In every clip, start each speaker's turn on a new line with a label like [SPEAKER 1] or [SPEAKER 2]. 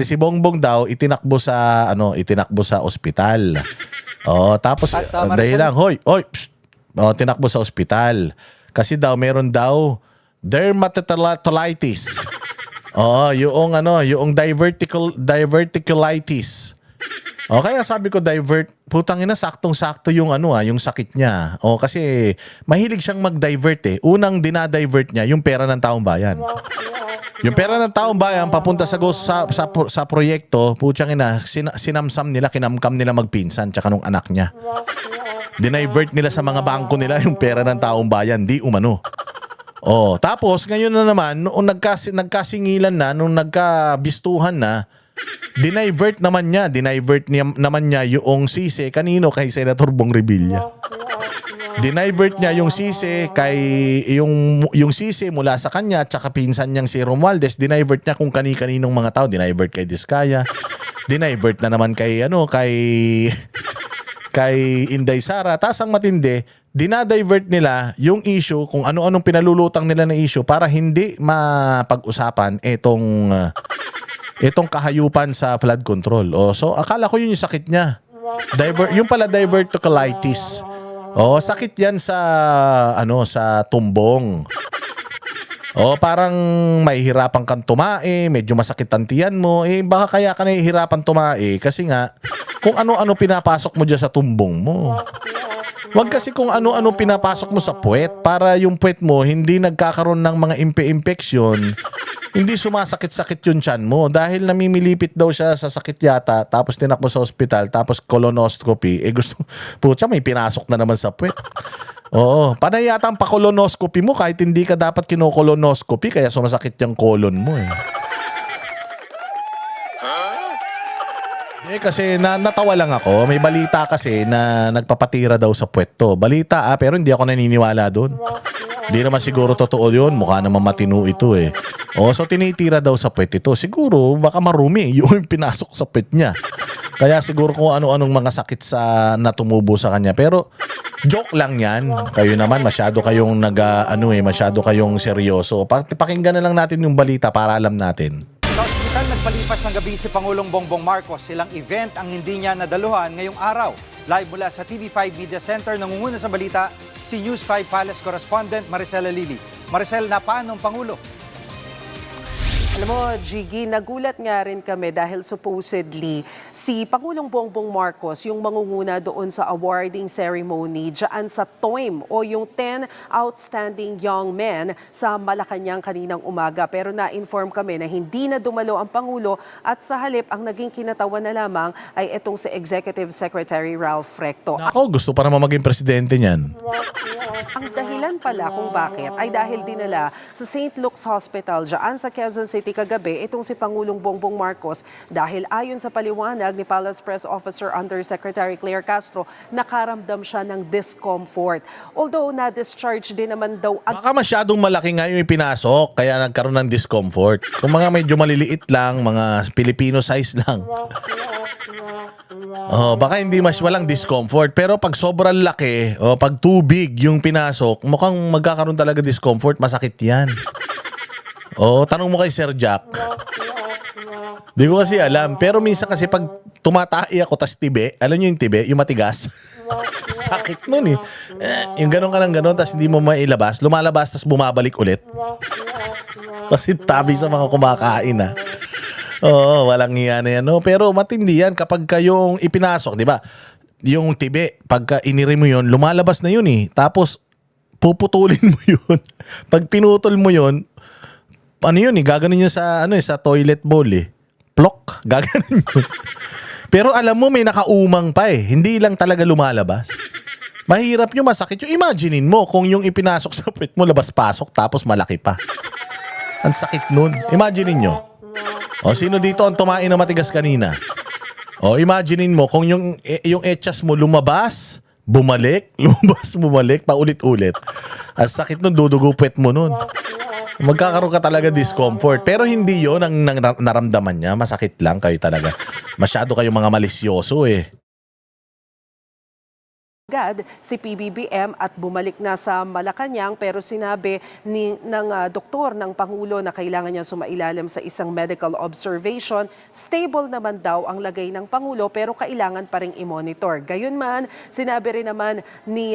[SPEAKER 1] Si Bongbong daw itinakbo sa ospital. Oh, tapos dahil lang, hoy, psst. Oh, tinakbo sa ospital. Kasi daw meron daw dermatitis. Oh, yung diverticulitis. O kaya sabi ko putang ina, saktong-sakto yung yung sakit niya. O kasi mahilig siyang mag-divert eh. Unang dinadivert niya yung pera ng taong bayan. Yung pera ng taong bayan papunta sa proyekto, putang ina, sinamsam nila, kinamkam nila magpinsan tsaka nung anak niya. Dinivert nila sa mga bangko nila yung pera ng taong bayan, di umano. Oh, tapos ngayon na naman nung nagkasingilan na, nung nagkabistuhan na, dinivert naman niya yung sisi kanino, kay Senator Bong Revilla. Dinivert niya yung sisi kay yung sisi mula sa kanya at saka pinsan niyang si Romualdez, dinivert niya kung kani-kaninong mga tao, dinivert kay Diskaya, dinivert na naman kay kay Inday Sara. Tas ang matindi, dinadivert nila yung issue kung ano-anong pinalulutang nila na issue para hindi mapag-usapan itong kahayupan sa flood control. Oh, so akala ko yun yung sakit niya. Yung pala diverticulitis. Oh, sakit yan sa sa tumbong. Oh, parang mahihirapan kang tumae, medyo masakit ang tiyan mo. Eh baka kaya ka nahihirapan tumae kasi nga kung ano-ano pinapasok mo diyan sa tumbong mo. Wag kasi kung ano-ano pinapasok mo sa puwet para yung puwet mo hindi nagkakaroon ng mga infection. Hindi sumasakit-sakit yung tiyan mo dahil namimilipit daw siya sa sakit yata, tapos tinakbo sa ospital, tapos colonoscopy. Eh gusto, putya, may pinasok na naman sa puwet. Oo, panay yata ang pa-colonoscopy mo kahit hindi ka dapat kinokolonoscopy kaya sumasakit yung colon mo eh. Kasi natawa lang ako. May balita kasi na nagpapatira daw sa puwet to. Balita pero hindi ako naniniwala doon. Hindi naman siguro totoo yun. Mukha naman matino ito eh. So tinitira daw sa puwet ito. Siguro baka marumi yung pinasok sa puwet niya. Kaya siguro kung ano-anong mga sakit na tumubo sa kanya. Pero joke lang yan. Kayo naman masyado kayong masyado kayong seryoso. Pakinggan na lang natin yung balita para alam natin.
[SPEAKER 2] Sa ospital, nagpalipas ng gabi si Pangulong Bongbong Marcos. Ilang event ang hindi niya nadaluhan ngayong araw. Live mula sa TV5 Media Center, nangunguna sa balita si News 5 Palace Correspondent Maricela Lili. Maricel, napaan ng Pangulo?
[SPEAKER 3] Alam mo, Jiggy, nagulat nga rin kami dahil supposedly si Pangulong Bongbong Marcos yung mangunguna doon sa awarding ceremony dyan sa TOIM o yung 10 Outstanding Young Men sa Malacanang kaninang umaga. Pero na-inform kami na hindi na dumalo ang Pangulo at sa halip ang naging kinatawan na lamang ay itong si Executive Secretary Ralph Recto.
[SPEAKER 1] Ako, gusto pa naman maging presidente niyan.
[SPEAKER 3] Ang dahilan pala kung bakit ay dahil dinala sa St. Luke's Hospital dyan sa Quezon City kagabi itong si Pangulong Bongbong Marcos dahil ayon sa paliwanag ni Palace Press Officer Undersecretary Claire Castro, nakaramdam siya ng discomfort. Although na-discharge din naman daw.
[SPEAKER 1] Baka masyadong malaki nga yung ipinasok kaya nagkaroon ng discomfort. Kung mga medyo maliliit lang, mga Filipino size lang. Baka hindi walang discomfort. Pero pag sobrang laki, pag too big yung pinasok, mukhang magkakaroon talaga discomfort. Masakit yan. Tanong mo kay Sir Jack. Di ko kasi alam. Pero minsan kasi pag tumatai ako tas tibe, alam nyo yung tibe, yung matigas. Sakit nun eh. Yung ganon ka ng ganon tas hindi mo mailabas, lumalabas tas bumabalik ulit. Kasi tabi sa mga kumakain walang iya na yan. Pero matindi yan kapag kayong ipinasok, di ba? Yung tibe, pagka iniri mo yun, lumalabas na yun eh. Tapos puputulin mo yun. Pag pinutol mo yun, gaganon yun sa sa toilet bowl eh. Plok, gaganon yun. Pero alam mo may nakaumang pa eh. Hindi lang talaga lumalabas. Mahirap yung masakit. Yung imaginein mo kung yung ipinasok sa puwet mo labas-pasok tapos malaki pa. Ang sakit nun. Imaginein nyo. Sino dito ang tumain na matigas kanina? Imaginein mo kung yung etchas mo lumabas, bumalik, lumabas, bumalik, paulit-ulit. Ang sakit nun, dudugo puwet mo nun. Magkakaroon ka talaga discomfort. Pero hindi yon ang naramdaman niya. Masakit lang kayo talaga. Masyado kayong mga malisyoso eh.
[SPEAKER 3] agad si PBBM at bumalik na sa Malacanang, pero sinabi ng doktor ng Pangulo na kailangan niya sumailalim sa isang medical observation. Stable naman daw ang lagay ng Pangulo pero kailangan pa ring i-monitor. Gayunman, sinabi rin naman ni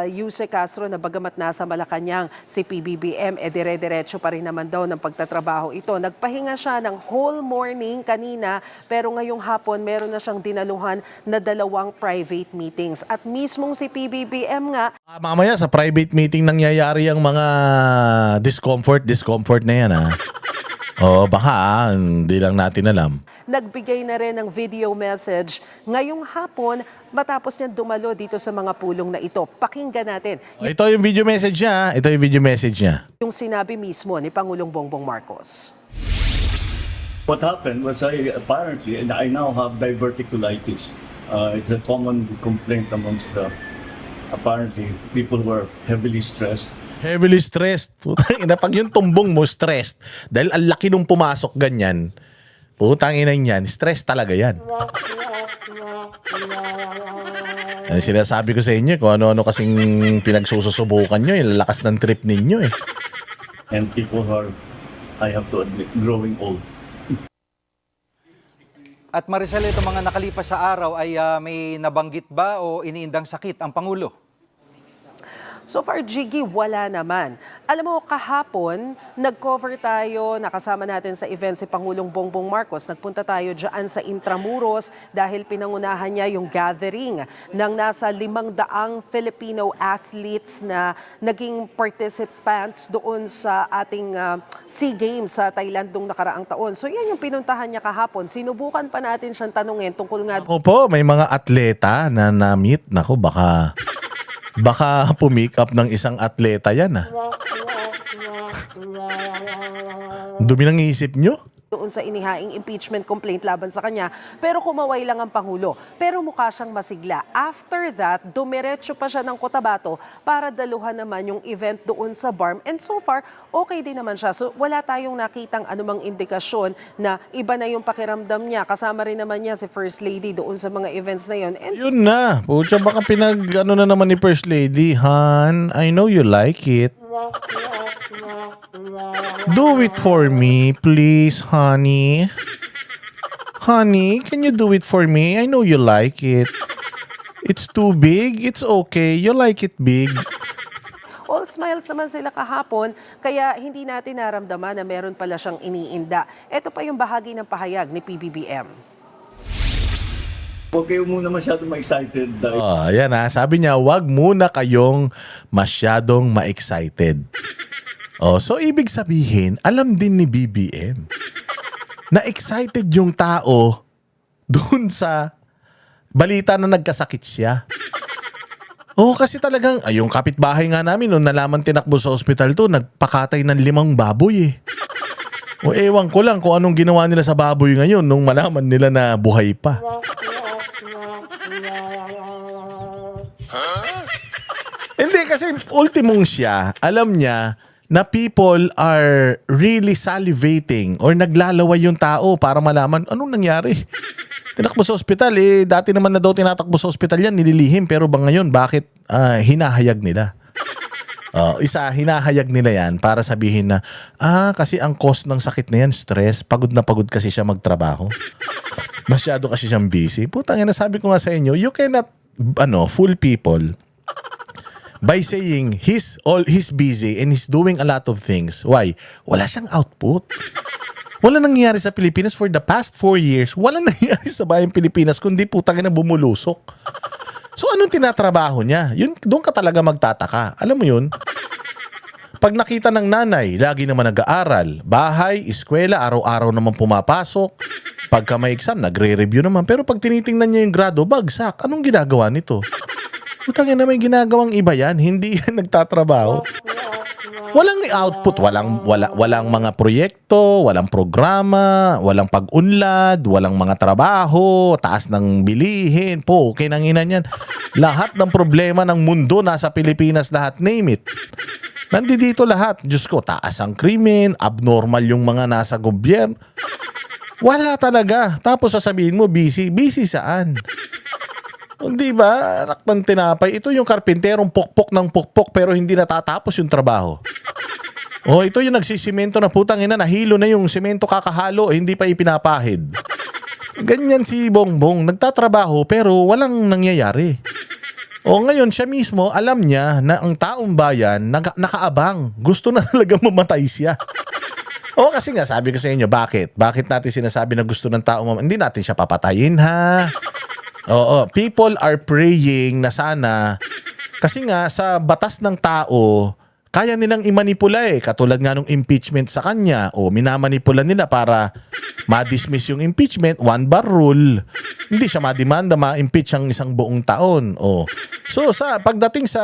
[SPEAKER 3] Yuse Castro na bagamat nasa Malacanang si PBBM, dire-diretso pa rin naman daw ng pagtatrabaho ito. Nagpahinga siya ng whole morning kanina pero ngayong hapon meron na siyang dinaluhan na 2 private meetings. At mismong si PBBM nga,
[SPEAKER 1] Mamaya sa private meeting nangyayari ang mga discomfort na yan ha. O baka hindi lang natin alam.
[SPEAKER 3] nagbigay na rin ng video message ngayong hapon matapos niya dumalo dito sa mga pulong na ito. Pakinggan natin
[SPEAKER 1] Ito yung video message niya. Ito yung video message niya.
[SPEAKER 3] yung sinabi mismo ni Pangulong Bongbong Marcos.
[SPEAKER 4] What happened was apparently, and I now have diverticulitis. It's a common complaint amongst apparently people who are heavily stressed.
[SPEAKER 1] Heavily stressed. Putang ina, pag yung tumbong mo stressed, dahil ang laki nung pumasok ganyan, putang ina yan, stress talaga yan. Ano sinasabi ko sa inyo, kung ano-ano kasing pinagsususubukan nyo, yung lakas ng trip ninyo eh.
[SPEAKER 4] And people who are, I have to admit, growing old.
[SPEAKER 2] At Maricel, ito mga nakalipas sa araw ay may nabanggit ba o iniindang sakit ang Pangulo?
[SPEAKER 3] So far, Jiggy, wala naman. Alam mo, kahapon, nag-cover tayo, nakasama natin sa event si Pangulong Bongbong Marcos. Nagpunta tayo dyan sa Intramuros dahil pinangunahan niya yung gathering ng nasa 500 Filipino athletes na naging participants doon sa ating SEA Games sa Thailand nung nakaraang taon. So yan yung pinuntahan niya kahapon. Sinubukan pa natin siyang tanungin tungkol nga
[SPEAKER 1] Ako po, may mga atleta na na-meet. Naku, baka pumick up ng isang atleta yan ah. Dumi ng isip nyo?
[SPEAKER 3] doon sa inihaing impeachment complaint laban sa kanya, pero kumaway lang ang Pangulo. Pero mukha siyang masigla. After that, dumiretso pa siya ng Cotabato para daluhan naman yung event doon sa BARM. And so far, okay din naman siya. So wala tayong nakitang anumang indikasyon na iba na yung pakiramdam niya. Kasama rin naman niya si First Lady doon sa mga events na yun. And
[SPEAKER 1] Yun na. Pucha, baka ano na naman ni First Lady. Han, I know you like it. Do it for me, please, honey. Honey, can you do it for me? I know you like it. It's too big. It's okay. You like it big.
[SPEAKER 3] all smiles naman sila kahapon, kaya hindi natin naramdaman na meron pala siyang iniinda. Ito pa yung bahagi ng pahayag ni PBBM.
[SPEAKER 4] Huwag kayo muna masyadong ma-excited.
[SPEAKER 1] Oh, ayan ha. Sabi niya, wag muna kayong masyadong ma-excited. Oh, so ibig sabihin, alam din ni BBM na excited yung tao dun sa balita na nagkasakit siya. Oh, kasi talagang, yung kapitbahay nga namin, nung nalaman tinakbo sa ospital to, nagpakatay ng 5 baboy eh. O ewan ko lang kung anong ginawa nila sa baboy ngayon nung malaman nila na buhay pa. Hindi, kasi ultimong siya, alam niya na people are really salivating or naglalaway yung tao para malaman anong nangyari. Tinakbo sa ospital eh, dati naman na daw tinatakbo sa ospital yan, nililihim, pero ba ngayon bakit hinahayag nila? Hinahayag nila yan para sabihin na, kasi ang cause ng sakit na yan, stress, pagod na pagod kasi siya magtrabaho. Masyado kasi siyang busy. Putang ina, sabi ko nga sa inyo, you cannot fool people by saying he's busy and he's doing a lot of things. Why? Wala siyang output. Wala nangyayari sa Pilipinas for the past 4 years. Wala nangyayari sa bayang Pilipinas kundi putang ina bumulusok. So anong tinatrabaho niya? Yun, doon ka talaga magtataka. Alam mo yun? Pag nakita ng nanay, lagi naman nag-aaral. Bahay, eskwela, araw-araw naman pumapasok. Pagka may exam, nagre-review naman. Pero pag tinitingnan niya yung grado, bagsak. Anong ginagawa nito? Putang ina, may ginagawang iba yan. Hindi yan nagtatrabaho. Walang output, walang mga proyekto, walang programa, walang pag-unlad, walang mga trabaho, taas ng bilihin, kinanginan yan. Lahat ng problema ng mundo nasa Pilipinas, lahat, name it. Nandito lahat. Diyos ko, taas ang krimen, abnormal yung mga nasa gobyerno. Wala talaga. Tapos sasabihin mo, busy. Busy saan? Di ba? Anak ng tinapay. Ito yung karpinterong pukpok ng pukpok pero hindi natatapos yung trabaho. O ito yung nagsisimento na putang ina, nahilo na yung semento kakahalo, hindi pa ipinapahid. Ganyan si Bongbong, nagtatrabaho pero walang nangyayari. O ngayon siya mismo, alam niya na ang taong bayan nakaabang. Gusto na talaga mamatay siya. O kasi nga sabi ko sa inyo, bakit? Bakit natin sinasabi na gusto ng tao mamatay? Hindi natin siya papatayin ha. Oo, people are praying na sana. Kasi nga sa batas ng tao, kaya nilang imanipula katulad nga nung impeachment sa kanya. O minamanipula nila para ma-dismiss yung impeachment, one bar rule. Hindi siya mademanda, ma-impeach ang isang buong taon. O. So sa pagdating sa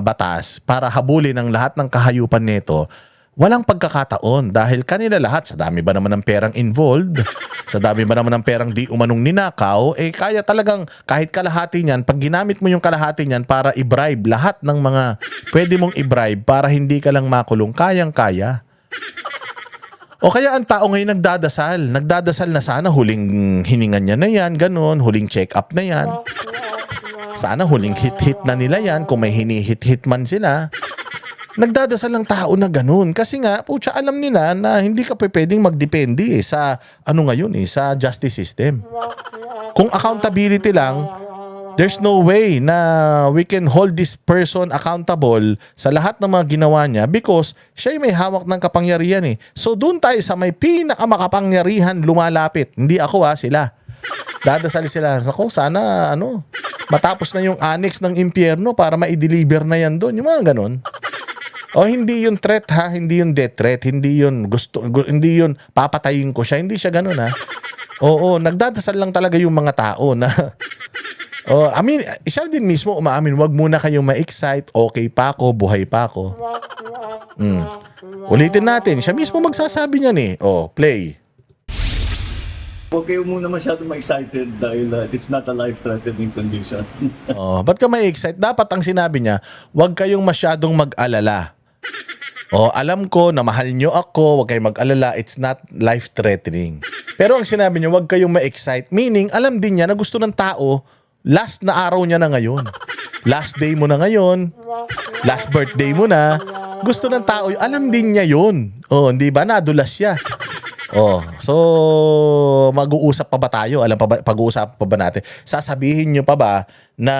[SPEAKER 1] batas, para habulin ang lahat ng kahayupan nito, walang pagkakataon dahil kanila lahat, sa dami ba naman ng perang involved, sa dami ba naman ng perang di umanong ninakaw, kaya talagang kahit kalahati niyan, pag ginamit mo yung kalahati niyan para i-bribe lahat ng mga pwede mong i-bribe para hindi ka lang makulong, kayang-kaya. O kaya ang tao ngayon nagdadasal na sana huling hiningan niya na yan, ganun, huling check-up na yan. Sana huling hit-hit na nila yan, kung may hinihit-hit man sila. Nagdadasal ng tao na ganun. Kasi nga, pucha, alam nila na hindi ka pwedeng magdepende sa, sa justice system. Kung accountability lang, there's no way na we can hold this person accountable sa lahat ng mga ginawa niya because siya may hawak ng kapangyarihan . So doon tayo sa may pinakamakapangyarihan lumalapit. Hindi ako sila. Dadasal sila. Ako, sana matapos na yung annex ng impyerno para ma-deliver na yan doon. Yung mga ganun. O hindi yun threat hindi yun death threat, hindi yun hindi yun papatayin ko siya, hindi siya ganoon Oo, nagdadasal lang talaga yung mga tao na siya din mismo umaamin, wag muna kayong ma-excite, okay pa ako, buhay pa ako. Ulitin natin, siya mismo magsasabi niyan play.
[SPEAKER 4] Huwag kayo muna masyadong ma-excited dahil it's not a life-threatening condition.
[SPEAKER 1] Ba't ka ma-excite? Dapat ang sinabi niya, wag kayong masyadong mag-alala. Alam ko na mahal nyo ako, wag kayong mag-alala, it's not life-threatening. Pero ang sinabi niya, wag kayong ma-excite, meaning alam din niya na gusto ng tao, last na araw niya na ngayon. Last day mo na ngayon, last birthday mo na, gusto ng tao, alam din niya yun. Hindi ba? Nadulas siya. So mag-uusap pa ba tayo? Pag-uusap pa ba natin? Sasabihin nyo pa ba na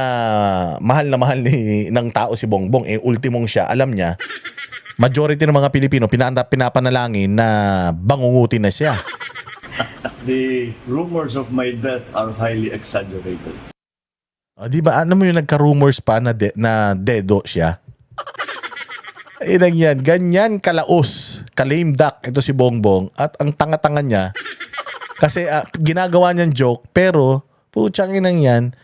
[SPEAKER 1] mahal ng tao si Bongbong, ultimong siya, alam niya, majority ng mga Pilipino pinapanalangin na bangungutin na siya.
[SPEAKER 4] The rumors of my death are highly exaggerated.
[SPEAKER 1] Di ba? Ano mo yung nagka-rumors pa na dedo siya? Yan, ganyan kalaos, ka-lame duck ito si Bongbong at ang tanga-tanga niya kasi ginagawa niyang joke pero putsang inang yan,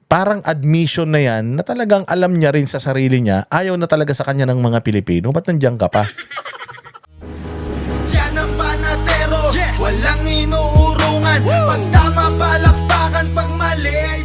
[SPEAKER 1] parang admission na yan na talagang alam niya rin sa sarili niya, ayaw na talaga sa kanya ng mga Pilipino. Ba't nandiyan ka pa?
[SPEAKER 5] Yan ang panatero, walang inuurungan. Pag tama palakpakan, pag mali ay